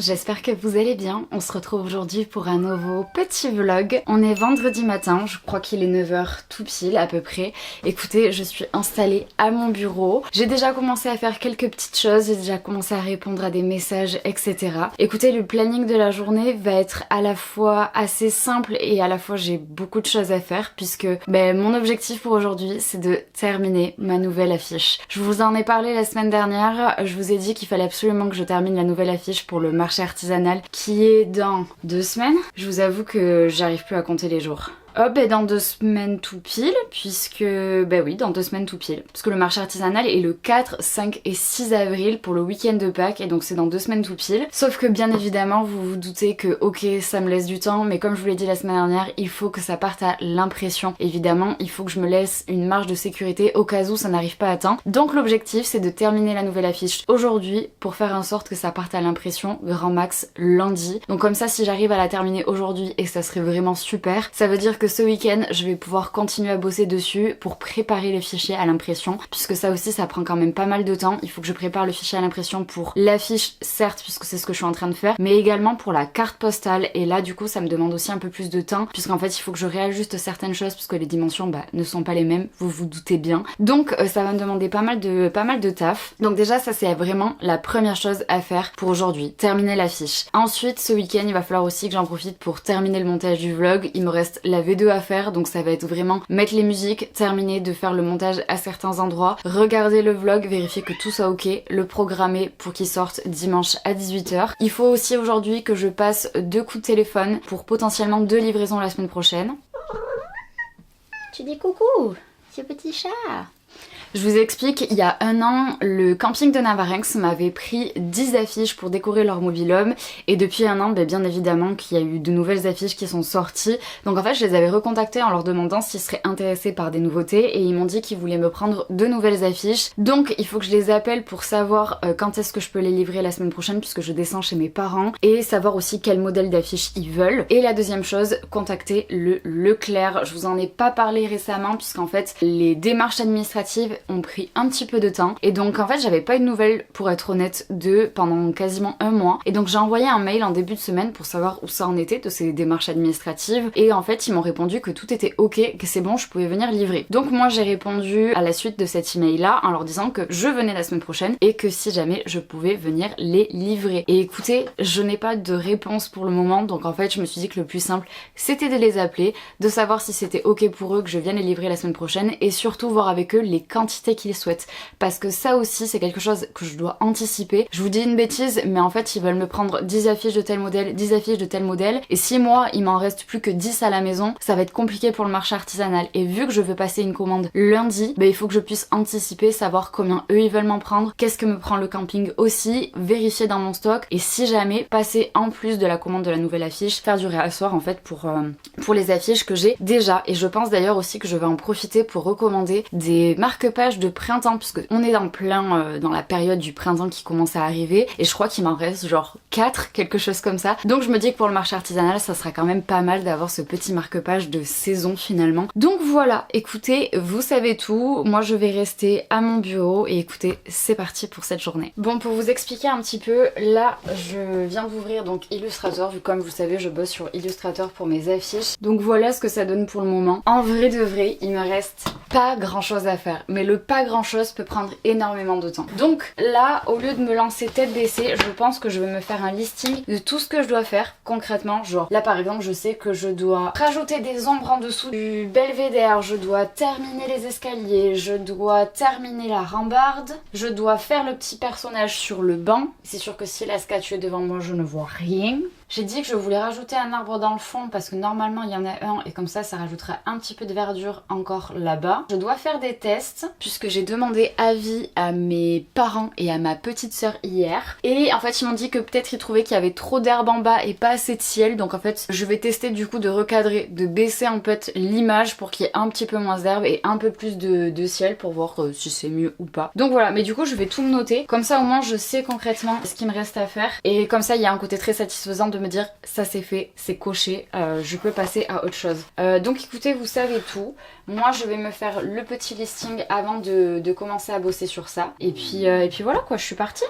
j'espère que vous allez bien. On se retrouve aujourd'hui pour un nouveau petit vlog. On est vendredi matin, je crois qu'il est 9h tout pile à peu près. Écoutez, je suis installée à mon bureau. J'ai déjà commencé à faire quelques petites choses, j'ai déjà commencé à répondre à des messages, etc. Écoutez, le planning de la journée va être à la fois assez simple et à la fois j'ai beaucoup de choses à faire puisque mon objectif pour aujourd'hui c'est de terminer ma nouvelle affiche. Je vous en ai parlé la semaine dernière, je vous ai dit qu'il fallait absolument que je termine la nouvelle affiche pour le marché artisanal qui est dans 2 semaines. Je vous avoue que j'arrive plus à compter les jours. Oh dans 2 semaines tout pile, puisque oui, dans 2 semaines tout pile. Parce que le marché artisanal est le 4, 5 et 6 avril pour le week-end de Pâques, et donc c'est dans 2 semaines tout pile. Sauf que bien évidemment, vous vous doutez que ok, ça me laisse du temps, mais comme je vous l'ai dit la semaine dernière, il faut que ça parte à l'impression. Évidemment, il faut que je me laisse une marge de sécurité au cas où ça n'arrive pas à temps. Donc l'objectif, c'est de terminer la nouvelle affiche aujourd'hui pour faire en sorte que ça parte à l'impression grand max lundi. Donc comme ça, si j'arrive à la terminer aujourd'hui, et ça serait vraiment super, ça veut dire que ce week-end, je vais pouvoir continuer à bosser dessus pour préparer les fichiers à l'impression, puisque ça aussi, ça prend quand même pas mal de temps. Il faut que je prépare le fichier à l'impression pour l'affiche, certes, puisque c'est ce que je suis en train de faire, mais également pour la carte postale. Et là, du coup, ça me demande aussi un peu plus de temps, puisqu'en fait, il faut que je réajuste certaines choses, puisque les dimensions ne sont pas les mêmes, vous vous doutez bien. Donc, ça va me demander pas mal de taf. Donc déjà, ça, c'est vraiment la première chose à faire pour aujourd'hui, terminer l'affiche. Ensuite, ce week-end, il va falloir aussi que j'en profite pour terminer le montage du vlog. Il me reste la V2 à faire, donc ça va être vraiment mettre les musiques, terminer de faire le montage à certains endroits, regarder le vlog, vérifier que tout soit ok, le programmer pour qu'il sorte dimanche à 18h. Il faut aussi aujourd'hui que je passe 2 coups de téléphone pour potentiellement 2 livraisons la semaine prochaine. Tu dis coucou, ce petit chat. Je vous explique, il y a 1 an, le camping de Navarinx m'avait pris 10 affiches pour décorer leur mobil-home, et depuis 1 an, bien évidemment qu'il y a eu de nouvelles affiches qui sont sorties. Donc en fait, je les avais recontactés en leur demandant s'ils seraient intéressés par des nouveautés, et ils m'ont dit qu'ils voulaient me prendre 2 nouvelles affiches. Donc il faut que je les appelle pour savoir quand est-ce que je peux les livrer la semaine prochaine, puisque je descends chez mes parents, et savoir aussi quel modèle d'affiche ils veulent. Et la deuxième chose, contacter le Leclerc. Je vous en ai pas parlé récemment, puisqu'en fait, les démarches administratives ont pris un petit peu de temps, et donc en fait j'avais pas eu de nouvelles, pour être honnête, pendant quasiment 1 mois, et donc j'ai envoyé un mail en début de semaine pour savoir où ça en était de ces démarches administratives, et en fait ils m'ont répondu que tout était ok, que c'est bon, je pouvais venir livrer. Donc moi j'ai répondu à la suite de cet email là en leur disant que je venais la semaine prochaine et que si jamais je pouvais venir les livrer. Et écoutez, je n'ai pas de réponse pour le moment, donc en fait je me suis dit que le plus simple c'était de les appeler, de savoir si c'était ok pour eux que je vienne les livrer la semaine prochaine, et surtout voir avec eux les quantités qu'ils souhaitent, parce que ça aussi c'est quelque chose que je dois anticiper. Je vous dis une bêtise, mais en fait ils veulent me prendre 10 affiches de tel modèle, 10 affiches de tel modèle, et si moi il m'en reste plus que 10 à la maison, ça va être compliqué pour le marché artisanal. Et vu que je veux passer une commande lundi, il faut que je puisse anticiper, savoir combien eux ils veulent m'en prendre, qu'est-ce que me prend le camping aussi, vérifier dans mon stock, et si jamais passer en plus de la commande de la nouvelle affiche, faire du réasseoir en fait pour les affiches que j'ai déjà. Et je pense d'ailleurs aussi que je vais en profiter pour recommander des marque-pages de printemps, puisque on est dans la période du printemps qui commence à arriver, et je crois qu'il m'en reste genre 4, quelque chose comme ça. Donc je me dis que pour le marché artisanal ça sera quand même pas mal d'avoir ce petit marque-page de saison finalement. Donc voilà, écoutez, vous savez tout, moi je vais rester à mon bureau, et écoutez, c'est parti pour cette journée. Bon, pour vous expliquer un petit peu, là je viens d'ouvrir donc Illustrator, vu comme vous savez je bosse sur Illustrator pour mes affiches. Donc voilà ce que ça donne pour le moment. En vrai de vrai, il me reste pas grand chose à faire, mais le pas grand chose peut prendre énormément de temps. Donc là, au lieu de me lancer tête baissée, je pense que je vais me faire un listing de tout ce que je dois faire concrètement. Genre là par exemple, je sais que je dois rajouter des ombres en dessous du belvédère, je dois terminer les escaliers, je dois terminer la rambarde, je dois faire le petit personnage sur le banc. C'est sûr que si la statue est devant moi, je ne vois rien. J'ai dit que je voulais rajouter un arbre dans le fond parce que normalement il y en a un, et comme ça rajoutera un petit peu de verdure encore là-bas. Je dois faire des tests puisque j'ai demandé avis à mes parents et à ma petite sœur hier, et en fait ils m'ont dit que peut-être ils trouvaient qu'il y avait trop d'herbe en bas et pas assez de ciel. Donc en fait je vais tester du coup de recadrer, de baisser en fait l'image pour qu'il y ait un petit peu moins d'herbe et un peu plus de ciel pour voir si c'est mieux ou pas. Donc voilà, mais du coup je vais tout me noter, comme ça au moins je sais concrètement ce qu'il me reste à faire, et comme ça il y a un côté très satisfaisant de me dire ça c'est fait, c'est coché, je peux passer à autre chose. Donc écoutez, vous savez tout. Moi je vais me faire le petit listing avant de commencer à bosser sur ça. Et puis voilà quoi, je suis partie.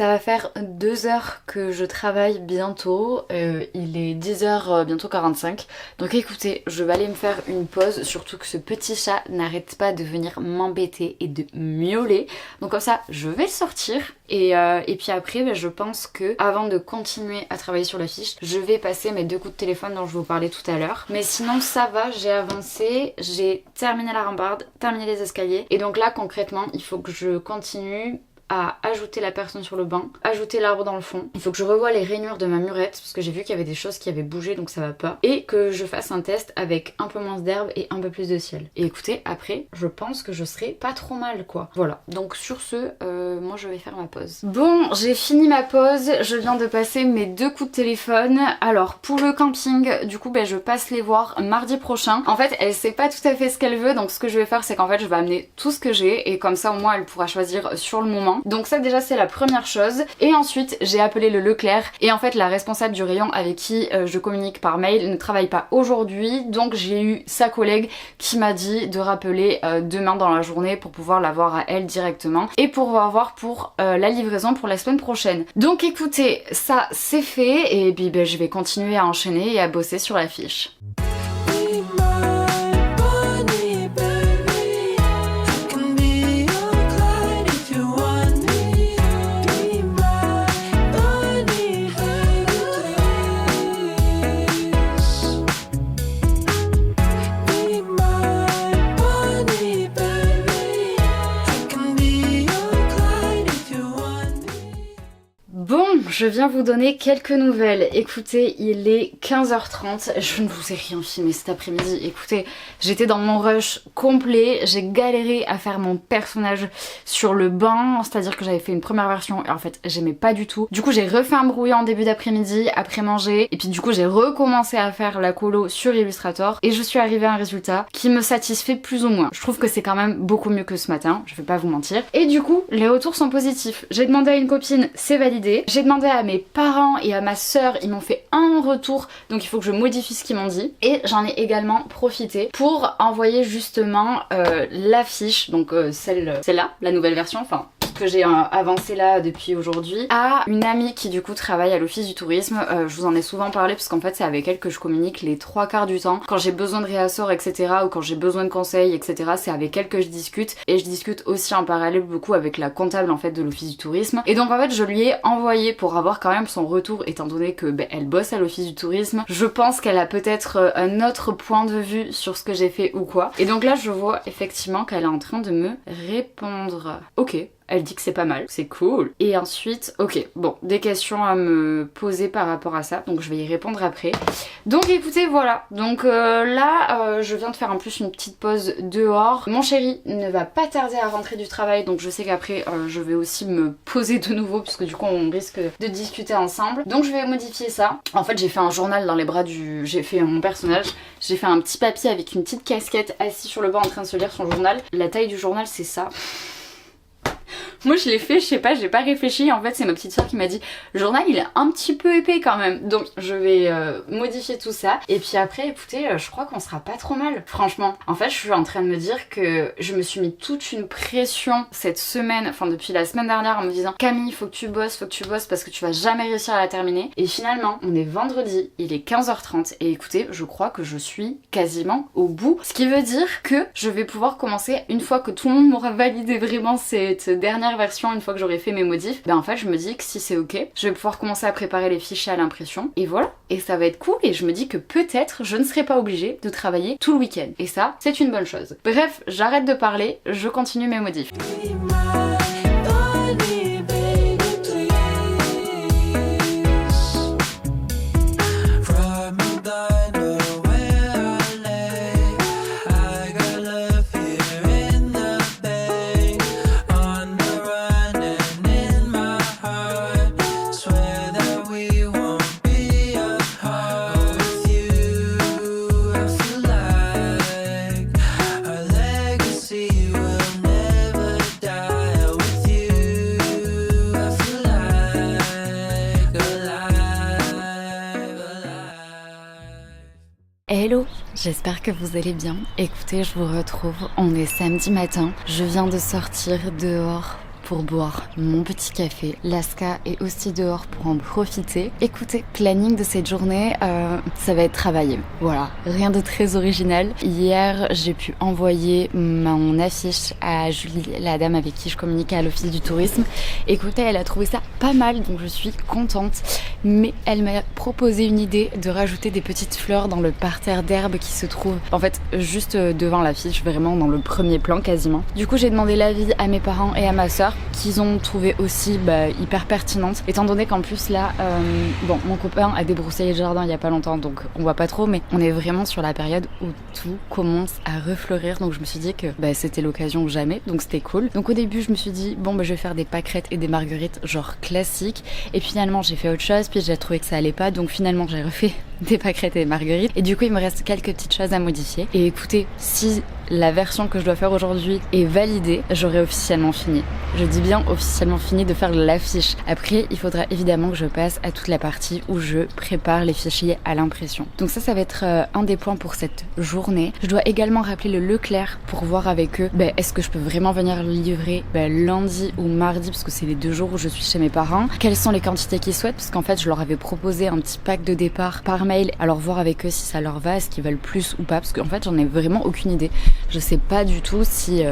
Ça va faire 2 heures que je travaille bientôt, il est 10h bientôt 45. Donc écoutez, je vais aller me faire une pause, surtout que ce petit chat n'arrête pas de venir m'embêter et de miauler. Donc comme ça, je vais le sortir et puis après, je pense que avant de continuer à travailler sur la fiche, je vais passer mes 2 coups de téléphone dont je vous parlais tout à l'heure. Mais sinon ça va, j'ai avancé, j'ai terminé la rambarde, terminé les escaliers et donc là concrètement, il faut que je continue à ajouter la personne sur le banc, ajouter l'arbre dans le fond. Il faut que je revoie les rainures de ma murette parce que j'ai vu qu'il y avait des choses qui avaient bougé donc ça va pas. Et que je fasse un test avec un peu moins d'herbe et un peu plus de ciel. Et écoutez, après, je pense que je serai pas trop mal quoi. Voilà, donc sur ce, moi je vais faire ma pause. Bon, j'ai fini ma pause, je viens de passer mes 2 coups de téléphone. Alors pour le camping, du coup je passe les voir mardi prochain. En fait, elle sait pas tout à fait ce qu'elle veut, donc ce que je vais faire c'est qu'en fait je vais amener tout ce que j'ai et comme ça au moins elle pourra choisir sur le moment. Donc ça déjà c'est la première chose. Et ensuite j'ai appelé le Leclerc et en fait la responsable du rayon avec qui je communique par mail ne travaille pas aujourd'hui. Donc j'ai eu sa collègue qui m'a dit de rappeler demain dans la journée pour pouvoir la voir à elle directement et pour voir pour la livraison pour la semaine prochaine. Donc écoutez, ça c'est fait et puis je vais continuer à enchaîner et à bosser sur la fiche. Je viens vous donner quelques nouvelles. Écoutez, il est 15h30, je ne vous ai rien filmé cet après-midi. Écoutez, j'étais dans mon rush complet, j'ai galéré à faire mon personnage sur le banc, c'est-à-dire que j'avais fait une première version et en fait j'aimais pas du tout. Du coup j'ai refait un brouillon en début d'après-midi, après manger, et puis du coup j'ai recommencé à faire la colo sur Illustrator et je suis arrivée à un résultat qui me satisfait plus ou moins. Je trouve que c'est quand même beaucoup mieux que ce matin, je vais pas vous mentir. Et du coup, les retours sont positifs. J'ai demandé à une copine, c'est validé. J'ai demandé à mes parents et à ma sœur, ils m'ont fait un retour, donc il faut que je modifie ce qu'ils m'ont dit. Et j'en ai également profité pour envoyer justement l'affiche, donc celle-là, la nouvelle version, enfin que j'ai avancé là depuis aujourd'hui, à une amie qui du coup travaille à l'office du tourisme. Je vous en ai souvent parlé parce qu'en fait c'est avec elle que je communique les 3/4 du temps. Quand j'ai besoin de réassort etc. ou quand j'ai besoin de conseils etc. c'est avec elle que je discute et je discute aussi en parallèle beaucoup avec la comptable en fait de l'office du tourisme. Et donc en fait je lui ai envoyé pour avoir quand même son retour étant donné que elle bosse à l'office du tourisme. Je pense qu'elle a peut-être un autre point de vue sur ce que j'ai fait ou quoi. Et donc là je vois effectivement qu'elle est en train de me répondre. Ok. Elle dit que c'est pas mal, c'est cool. Et ensuite, ok, bon, des questions à me poser par rapport à ça, donc je vais y répondre après. Donc écoutez, voilà, donc là, je viens de faire en plus une petite pause dehors. Mon chéri ne va pas tarder à rentrer du travail, donc je sais qu'après, je vais aussi me poser de nouveau, puisque du coup, on risque de discuter ensemble. Donc je vais modifier ça. En fait, j'ai fait un journal dans les bras du... J'ai fait mon personnage, j'ai fait un petit papier avec une petite casquette assis sur le banc en train de se lire son journal. La taille du journal, c'est ça. Moi je l'ai fait, je sais pas, j'ai pas réfléchi, en fait c'est ma petite soeur qui m'a dit le journal il est un petit peu épais quand même, donc je vais modifier tout ça et puis après écoutez je crois qu'on sera pas trop mal franchement. En fait je suis en train de me dire que je me suis mis toute une pression cette semaine, enfin depuis la semaine dernière en me disant Camille faut que tu bosses parce que tu vas jamais réussir à la terminer et finalement on est vendredi, il est 15h30 et écoutez je crois que je suis quasiment au bout, ce qui veut dire que je vais pouvoir commencer une fois que tout le monde m'aura validé vraiment cette dernière version, une fois que j'aurai fait mes modifs, en fait je me dis que si c'est ok, je vais pouvoir commencer à préparer les fichiers à l'impression et voilà, et ça va être cool et je me dis que peut-être je ne serai pas obligée de travailler tout le week-end et ça c'est une bonne chose. Bref, j'arrête de parler, je continue mes modifs. Hello, j'espère que vous allez bien. Écoutez, je vous retrouve, on est samedi matin. Je viens de sortir dehors pour boire mon petit café. Laska est aussi dehors pour en profiter. Écoutez, planning de cette journée, ça va être travaillé. Voilà, rien de très original. Hier, j'ai pu envoyer mon affiche à Julie, la dame avec qui je communiquais à l'office du tourisme. Écoutez, elle a trouvé ça pas mal, donc je suis contente. Mais elle m'a proposé une idée de rajouter des petites fleurs dans le parterre d'herbe qui se trouve en fait juste devant l'affiche, vraiment dans le premier plan quasiment. Du coup, j'ai demandé l'avis à mes parents et à ma soeur, qu'ils ont trouvé aussi hyper pertinente, étant donné qu'en plus là, bon, mon copain a débroussaillé le jardin il y a pas longtemps, donc on voit pas trop, mais on est vraiment sur la période où tout commence à refleurir, donc je me suis dit que c'était l'occasion ou jamais, donc c'était cool. Donc au début, je me suis dit bon, je vais faire des pâquerettes et des marguerites genre classiques, et puis finalement j'ai fait autre chose, puis j'ai trouvé que ça allait pas, donc finalement j'ai refait des pâquerettes et des marguerites, et du coup il me reste quelques petites choses à modifier. Et écoutez, si la version que je dois faire aujourd'hui est validée, j'aurai officiellement fini. Je dis bien officiellement fini de faire l'affiche. Après, il faudra évidemment que je passe à toute la partie où je prépare les fichiers à l'impression. Donc ça va être un des points pour cette journée. Je dois également rappeler le Leclerc pour voir avec eux, est-ce que je peux vraiment venir le livrer lundi ou mardi, parce que c'est les 2 jours où je suis chez mes parents. Quelles sont les quantités qu'ils souhaitent, parce qu'en fait je leur avais proposé un petit pack de départ par mail, alors voir avec eux si ça leur va, est-ce qu'ils veulent plus ou pas, parce qu'en fait j'en ai vraiment aucune idée. Je sais pas du tout si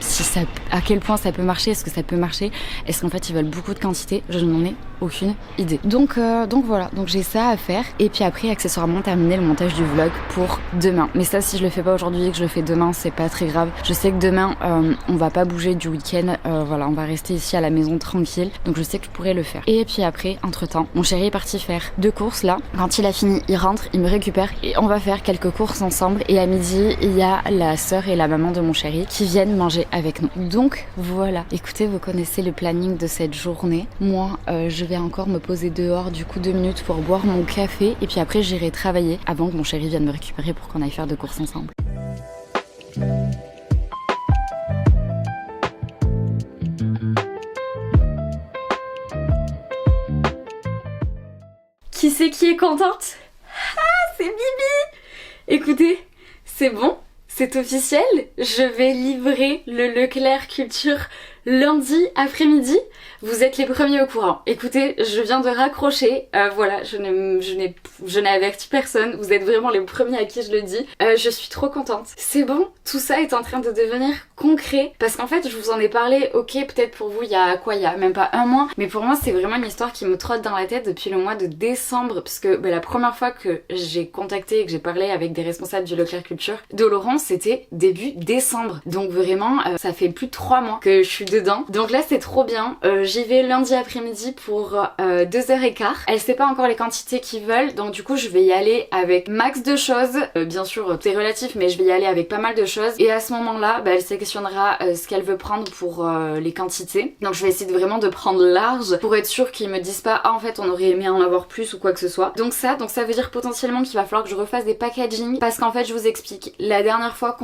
ça, à quel point ça peut marcher, est-ce que ça peut marcher, est-ce qu'en fait ils veulent beaucoup de quantité, je n'en ai aucune idée. Donc voilà, donc j'ai ça à faire, et puis après accessoirement terminer le montage du vlog pour demain. Mais ça, si je le fais pas aujourd'hui et que je le fais demain, c'est pas très grave. Je sais que demain on va pas bouger du week-end, voilà, on va rester ici à la maison tranquille, donc je sais que je pourrais le faire. Et puis après, entre temps, mon chéri est parti faire 2 courses là. Quand il a fini, il rentre, il me récupère et on va faire quelques courses ensemble. Et à midi, il y a la sœur et la maman de mon chéri qui viennent manger avec nous. Donc voilà, écoutez, vous connaissez le planning de cette journée. Moi, je vais encore me poser dehors du coup 2 minutes pour boire mon café, et puis après j'irai travailler avant que mon chéri vienne me récupérer pour qu'on aille faire 2 courses ensemble. Qui c'est qui est contente? Ah, c'est Bibi! Écoutez, c'est bon, c'est officiel, je vais livrer le Leclerc Culture lundi après-midi. Vous êtes les premiers au courant. Écoutez, je viens de raccrocher, voilà, je n'ai averti personne, vous êtes vraiment les premiers à qui je le dis. Je suis trop contente. C'est bon, tout ça est en train de devenir concret, parce qu'en fait je vous en ai parlé, ok, peut-être pour vous il y a même pas un mois, mais pour moi c'est vraiment une histoire qui me trotte dans la tête depuis le mois de décembre, parce que la première fois que j'ai contacté et que j'ai parlé avec des responsables du Leclerc Culture de Laurent, c'était début décembre, donc vraiment ça fait plus de 3 mois que je suis dedans, donc là c'est trop bien. J'y vais lundi après-midi pour 2h15. Elle sait pas encore les quantités qu'ils veulent, donc du coup je vais y aller avec max de choses, bien sûr c'est relatif, mais je vais y aller avec pas mal de choses, et à ce moment là elle sélectionnera ce qu'elle veut prendre pour les quantités. Donc je vais essayer vraiment de prendre large pour être sûre qu'ils me disent pas ah en fait on aurait aimé en avoir plus ou quoi que ce soit. Donc ça veut dire potentiellement qu'il va falloir que je refasse des packaging, parce qu'en fait je vous explique, la dernière fois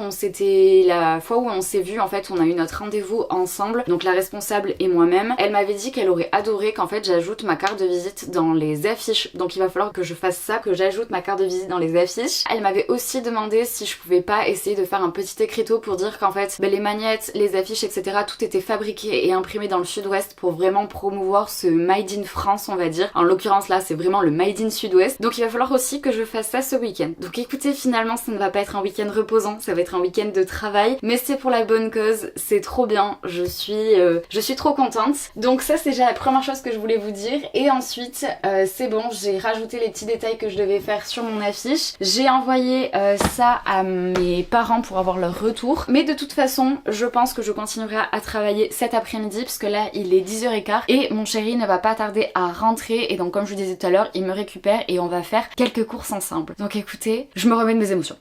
la fois où on s'est vu, en fait on a eu notre rendez-vous ensemble, donc la responsable et moi-même, elle m'avait dit qu'elle aurait adoré qu'en fait j'ajoute ma carte de visite dans les affiches, donc il va falloir que je fasse ça, que j'ajoute ma carte de visite dans les affiches. Elle m'avait aussi demandé si je pouvais pas essayer de faire un petit écriteau pour dire qu'en fait les magnettes, les affiches, etc. tout était fabriqué et imprimé dans le sud-ouest pour vraiment promouvoir ce Made in France, on va dire. En l'occurrence là c'est vraiment le Made in Sud-Ouest, donc il va falloir aussi que je fasse ça ce week-end. Donc écoutez, finalement ça ne va pas être un week-end reposant, ça va être un week-end de travail, mais c'est pour la bonne cause, c'est trop bien, je suis trop contente. Donc ça c'est déjà la première chose que je voulais vous dire, et ensuite c'est bon, j'ai rajouté les petits détails que je devais faire sur mon affiche, j'ai envoyé ça à mes parents pour avoir leur retour, mais de toute façon je pense que je continuerai à travailler cet après-midi parce que là il est 10h15 et mon chéri ne va pas tarder à rentrer, et donc comme je vous disais tout à l'heure il me récupère et on va faire quelques courses ensemble. Donc écoutez, je me remets de mes émotions.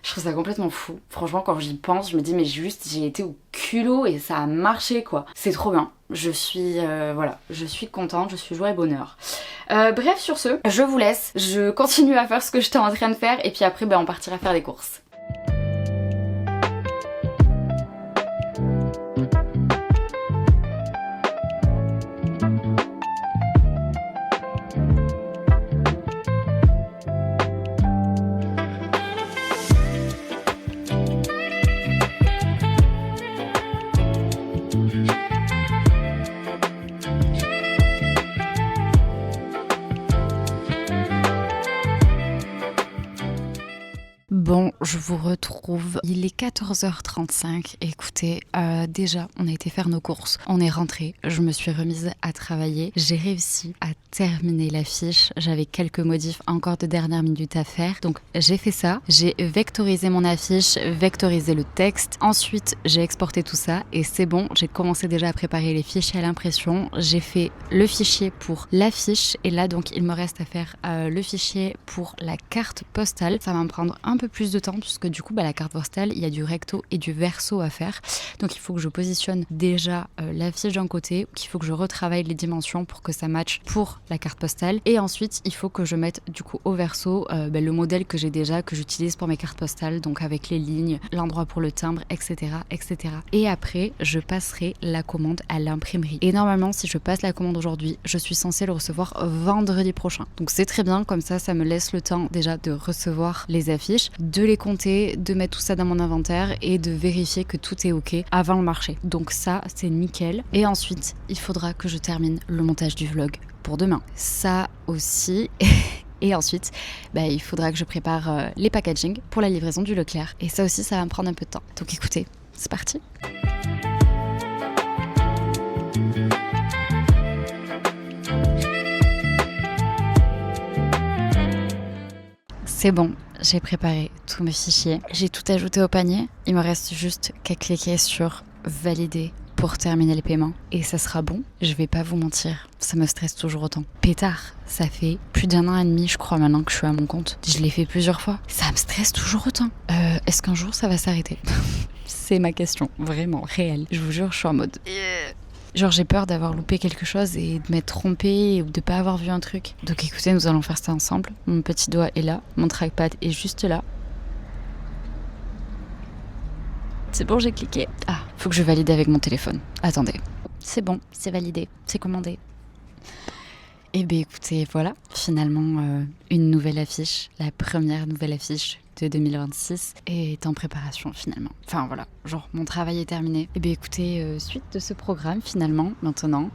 Je trouve ça complètement fou. Franchement, quand j'y pense, je me dis mais juste j'ai été au culot et ça a marché quoi. C'est trop bien. Je suis voilà, je suis contente, je suis joie et bonheur. Bref, sur ce, je vous laisse. Je continue à faire ce que j'étais en train de faire et puis après on partira faire des courses. Bon, je vous retrouve, il est 14h35, écoutez, déjà on a été faire nos courses, on est rentré, je me suis remise à travailler, j'ai réussi à terminer l'affiche, j'avais quelques modifs encore de dernière minute à faire, donc j'ai fait ça, j'ai vectorisé mon affiche, vectorisé le texte, ensuite j'ai exporté tout ça et c'est bon, j'ai commencé déjà à préparer les fichiers à l'impression, j'ai fait le fichier pour l'affiche et là donc il me reste à faire le fichier pour la carte postale, ça va me prendre un peu plus de temps puisque du coup la carte postale il y a du recto et du verso à faire, donc il faut que je positionne déjà l'affiche d'un côté, qu'il faut que je retravaille les dimensions pour que ça matche pour la carte postale et ensuite il faut que je mette du coup au verso le modèle que j'ai déjà, que j'utilise pour mes cartes postales, donc avec les lignes, l'endroit pour le timbre, etc., etc. Et après je passerai la commande à l'imprimerie et normalement si je passe la commande aujourd'hui je suis censée le recevoir vendredi prochain, donc c'est très bien, comme ça me laisse le temps déjà de recevoir les affiches, de les compter, de mettre tout ça dans mon inventaire et de vérifier que tout est ok avant le marché. Donc ça, c'est nickel. Et ensuite, il faudra que je termine le montage du vlog pour demain. Ça aussi. Et ensuite, il faudra que je prépare les packaging pour la livraison du Leclerc. Et ça aussi, ça va me prendre un peu de temps. Donc écoutez, c'est parti. C'est bon, j'ai préparé tous mes fichiers, j'ai tout ajouté au panier, il me reste juste qu'à cliquer sur valider pour terminer les paiements et ça sera bon. Je vais pas vous mentir, ça me stresse toujours autant. Pétard, ça fait plus d'1 an et demi je crois maintenant que je suis à mon compte. Je l'ai fait plusieurs fois, ça me stresse toujours autant. Est-ce qu'un jour ça va s'arrêter? C'est ma question, vraiment, réelle. Je vous jure, je suis en mode... Genre j'ai peur d'avoir loupé quelque chose et de m'être trompée ou de pas avoir vu un truc. Donc écoutez, nous allons faire ça ensemble. Mon petit doigt est là, mon trackpad est juste là. C'est bon, j'ai cliqué. Ah, faut que je valide avec mon téléphone. Attendez. C'est bon, c'est validé, c'est commandé. Et écoutez, voilà, finalement une nouvelle affiche, la première nouvelle affiche de 2026 est en préparation finalement. Enfin voilà, genre mon travail est terminé. Écoutez, suite de ce programme finalement, maintenant,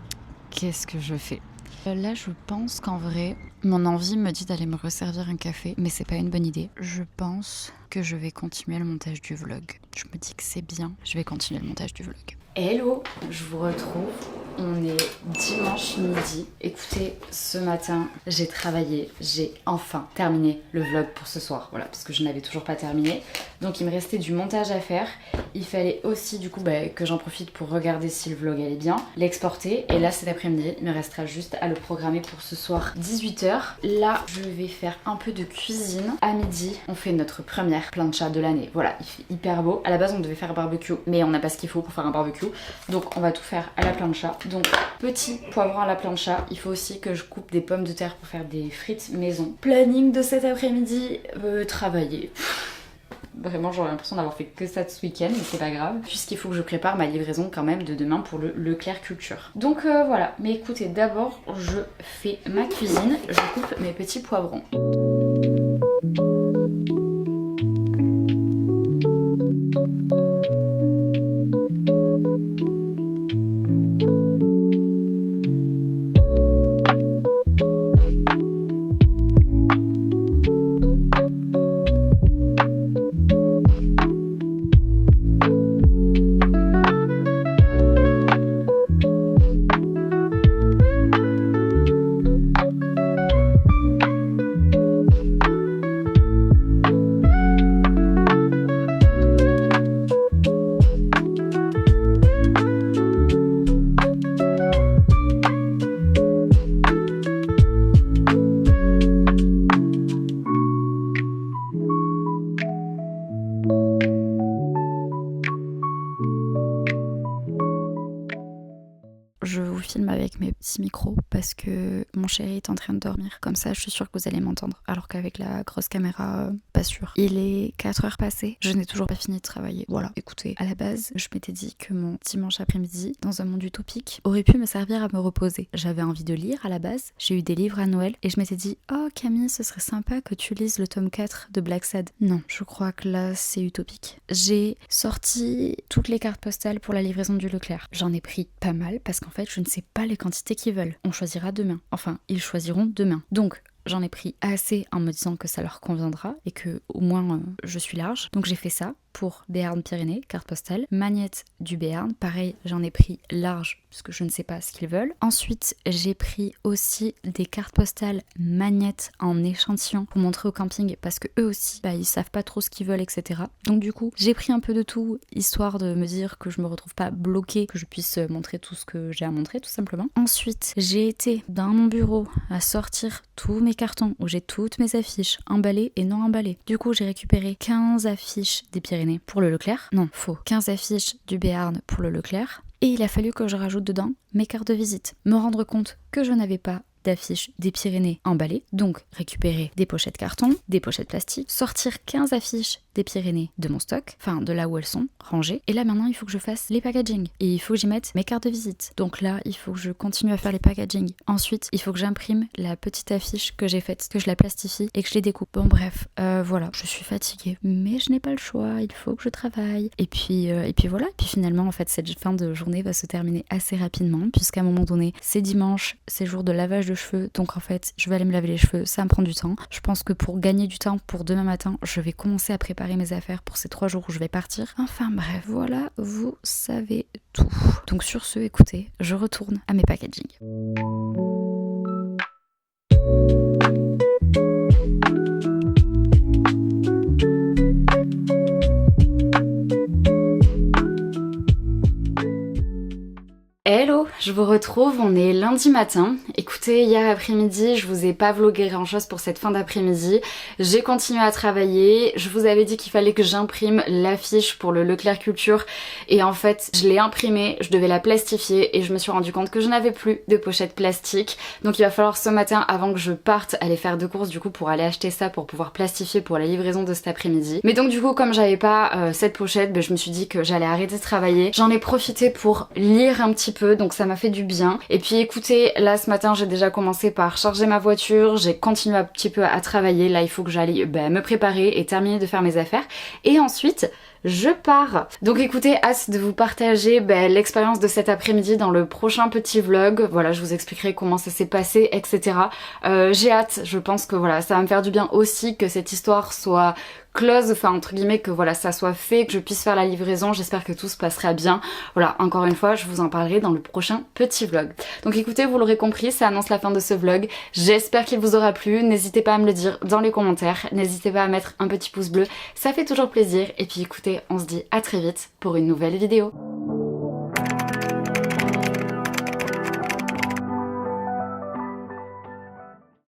qu'est-ce que je fais ? Là, je pense qu'en vrai, mon envie me dit d'aller me resservir un café, mais c'est pas une bonne idée. Je pense que je vais continuer le montage du vlog. Je me dis que c'est bien, je vais continuer le montage du vlog. Hello, je vous retrouve. On est dimanche midi. Écoutez, ce matin, j'ai travaillé, j'ai enfin terminé le vlog pour ce soir. Voilà, parce que je n'avais toujours pas terminé. Donc il me restait du montage à faire. Il fallait aussi du coup que j'en profite pour regarder si le vlog allait bien, l'exporter. Et là cet après-midi, il me restera juste à le programmer pour ce soir 18h. Là, je vais faire un peu de cuisine. À midi, on fait notre première plancha de l'année. Voilà, il fait hyper beau. À la base, on devait faire barbecue, mais on n'a pas ce qu'il faut pour faire un barbecue. Donc on va tout faire à la plancha. Donc petit poivron à la plancha. Il faut aussi que je coupe des pommes de terre pour faire des frites maison. Planning de cet après-midi, travailler. Vraiment, j'aurais l'impression d'avoir fait que ça ce week-end, mais c'est pas grave, puisqu'il faut que je prépare ma livraison quand même de demain pour le Leclerc Culture. Donc voilà, mais écoutez, d'abord je fais ma cuisine, je coupe mes petits poivrons. Je vous filme avec mes petits micros parce que mon chéri est en train de dormir. Comme ça, je suis sûre que vous allez m'entendre. Alors qu'avec la grosse caméra, pas sûr. Il est 4h passées. Je n'ai toujours pas fini de travailler. Voilà. Écoutez, à la base, je m'étais dit que mon dimanche après-midi, dans un monde utopique, aurait pu me servir à me reposer. J'avais envie de lire à la base. J'ai eu des livres à Noël et je m'étais dit « Oh Camille, ce serait sympa que tu lises le tome 4 de Black Sad. » Non, je crois que là, c'est utopique. J'ai sorti toutes les cartes postales pour la livraison du Leclerc. J'en ai pris pas mal parce qu'en fait, je ne sais pas les quantités qu'ils veulent. On choisira demain. Enfin, ils choisiront demain. Donc, j'en ai pris assez en me disant que ça leur conviendra et que au moins je suis large. Donc j'ai fait ça pour Béarn-Pyrénées, carte postale. Magnette du Béarn, pareil, j'en ai pris large parce que je ne sais pas ce qu'ils veulent. Ensuite, j'ai pris aussi des cartes postales Magnette en échantillon pour montrer au camping parce que eux aussi, ils savent pas trop ce qu'ils veulent, etc. Donc du coup, j'ai pris un peu de tout, histoire de me dire que je me retrouve pas bloquée, que je puisse montrer tout ce que j'ai à montrer, tout simplement. Ensuite, j'ai été dans mon bureau à sortir tous mes cartons où j'ai toutes mes affiches emballées et non emballées. Du coup, j'ai récupéré 15 affiches des Pyrénées pour le Leclerc. Non, faux. 15 affiches du Béarn pour le Leclerc. Et il a fallu que je rajoute dedans mes cartes de visite. Me rendre compte que je n'avais pas d'affiches des Pyrénées emballées, donc récupérer des pochettes carton, des pochettes plastique, sortir 15 affiches des Pyrénées de mon stock, enfin de là où elles sont, rangées. Et là maintenant il faut que je fasse les packaging et il faut que j'y mette mes cartes de visite. Donc là il faut que je continue à faire les packaging. Ensuite il faut que j'imprime la petite affiche que j'ai faite, que je la plastifie et que je les découpe. Bon bref, voilà, je suis fatiguée, mais je n'ai pas le choix, il faut que je travaille. Et puis voilà, et puis finalement en fait cette fin de journée va se terminer assez rapidement puisqu'à un moment donné c'est dimanche, c'est jour de lavage de cheveux, donc en fait je vais aller me laver les cheveux, ça me prend du temps. Je pense que pour gagner du temps pour demain matin, je vais commencer à préparer mes affaires pour ces 3 jours où je vais partir. Enfin bref, voilà, vous savez tout. Donc sur ce, écoutez, je retourne à mes packaging. Hello, je vous retrouve, on est lundi matin. Écoutez, hier après-midi, je vous ai pas vlogué grand chose pour cette fin d'après-midi. J'ai continué à travailler, je vous avais dit qu'il fallait que j'imprime l'affiche pour le Leclerc Culture et en fait, je l'ai imprimée, je devais la plastifier et je me suis rendu compte que je n'avais plus de pochette plastique. Donc il va falloir ce matin, avant que je parte, aller faire 2 courses du coup pour aller acheter ça pour pouvoir plastifier pour la livraison de cet après-midi. Mais donc du coup, comme j'avais pas cette pochette, je me suis dit que j'allais arrêter de travailler. J'en ai profité pour lire un petit peu, donc ça m'a fait du bien. Et puis écoutez, là ce matin j'ai déjà commencé par charger ma voiture, j'ai continué un petit peu à travailler. Là il faut que j'aille me préparer et terminer de faire mes affaires et ensuite je pars. Donc écoutez, hâte de vous partager l'expérience de cet après-midi dans le prochain petit vlog. Voilà, je vous expliquerai comment ça s'est passé, etc. J'ai hâte, je pense que voilà, ça va me faire du bien aussi que cette histoire soit close, enfin entre guillemets, que voilà, ça soit fait, que je puisse faire la livraison. J'espère que tout se passera bien. Voilà, encore une fois, je vous en parlerai dans le prochain petit vlog. Donc écoutez, vous l'aurez compris, ça annonce la fin de ce vlog. J'espère qu'il vous aura plu. N'hésitez pas à me le dire dans les commentaires. N'hésitez pas à mettre un petit pouce bleu, ça fait toujours plaisir. Et puis écoutez, on se dit à très vite pour une nouvelle vidéo.